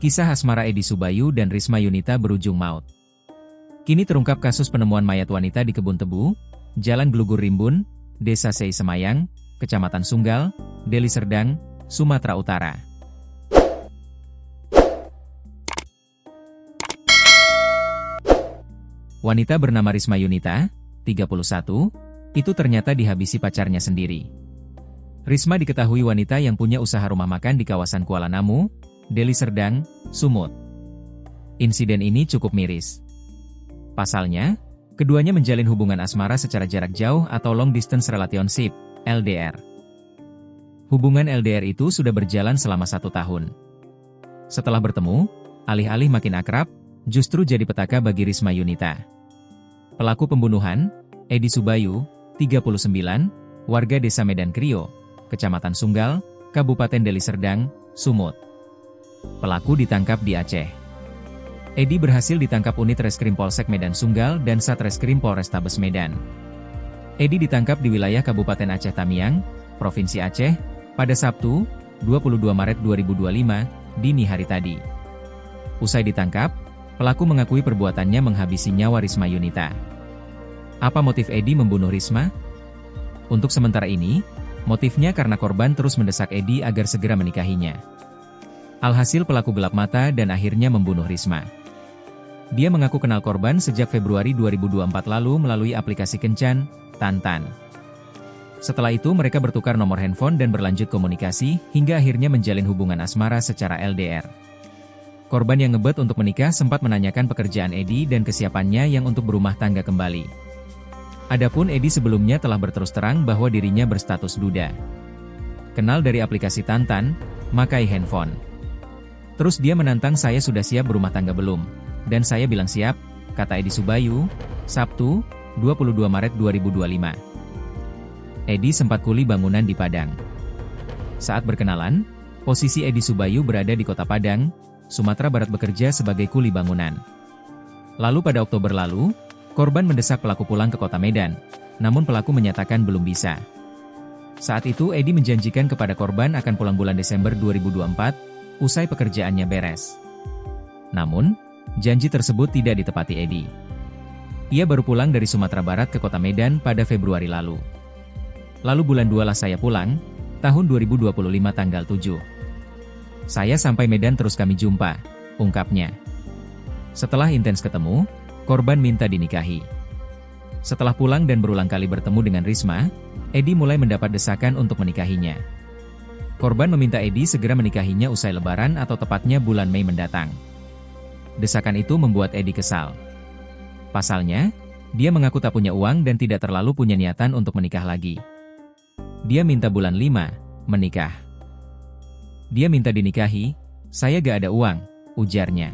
Kisah asmara Edi Subayu dan Risma Yunita berujung maut. Kini terungkap kasus penemuan mayat wanita di Kebun Tebu, Jalan Glugur Rimbun, Desa Sei Semayang, Kecamatan Sunggal, Deli Serdang, Sumatera Utara. Wanita bernama Risma Yunita, 31, itu ternyata dihabisi pacarnya sendiri. Risma diketahui wanita yang punya usaha rumah makan di kawasan Kuala Namu, Deli Serdang, Sumut. Insiden ini cukup miris. Pasalnya, keduanya menjalin hubungan asmara secara jarak jauh atau long distance relationship, LDR. Hubungan LDR itu sudah berjalan selama 1 tahun. Setelah bertemu, alih-alih makin akrab, justru jadi petaka bagi Risma Yunita. Pelaku pembunuhan, Edi Subayu, 39, warga Desa Medan Krio, Kecamatan Sunggal, Kabupaten Deli Serdang, Sumut. Pelaku ditangkap di Aceh. Edi berhasil ditangkap unit Reskrim Polsek Medan Sunggal dan Satreskrim Polrestabes Medan. Edi ditangkap di wilayah Kabupaten Aceh Tamiang, Provinsi Aceh, pada Sabtu, 22 Maret 2025, dini hari tadi. Usai ditangkap, pelaku mengakui perbuatannya menghabisi nyawa Risma Yunita. Apa motif Edi membunuh Risma? Untuk sementara ini, motifnya karena korban terus mendesak Edi agar segera menikahinya. Alhasil pelaku gelap mata dan akhirnya membunuh Risma. Dia mengaku kenal korban sejak Februari 2024 lalu melalui aplikasi kencan, Tantan. Setelah itu mereka bertukar nomor handphone dan berlanjut komunikasi, hingga akhirnya menjalin hubungan asmara secara LDR. Korban yang ngebet untuk menikah sempat menanyakan pekerjaan Edi dan kesiapannya yang untuk berumah tangga kembali. Adapun Edi sebelumnya telah berterus terang bahwa dirinya berstatus duda. Kenal dari aplikasi Tantan, makai handphone. Terus dia menantang saya sudah siap berumah tangga belum, dan saya bilang siap, kata Edi Subayu, Sabtu, 22 Maret 2025. Edi sempat kuli bangunan di Padang. Saat berkenalan, posisi Edi Subayu berada di kota Padang, Sumatera Barat bekerja sebagai kuli bangunan. Lalu pada Oktober lalu, korban mendesak pelaku pulang ke kota Medan, namun pelaku menyatakan belum bisa. Saat itu Edi menjanjikan kepada korban akan pulang bulan Desember 2024, usai pekerjaannya beres. Namun, janji tersebut tidak ditepati Edi. Ia baru pulang dari Sumatera Barat ke kota Medan pada Februari lalu. Lalu bulan 2 lah saya pulang, tahun 2025 tanggal 7. Saya sampai Medan terus kami jumpa, ungkapnya. Setelah intens ketemu, korban minta dinikahi. Setelah pulang dan berulang kali bertemu dengan Risma, Edi mulai mendapat desakan untuk menikahinya. Korban meminta Edi segera menikahinya usai Lebaran atau tepatnya bulan Mei mendatang. Desakan itu membuat Edi kesal. Pasalnya, dia mengaku tak punya uang dan tidak terlalu punya niatan untuk menikah lagi. Dia minta bulan 5, menikah. Dia minta dinikahi, saya gak ada uang, ujarnya.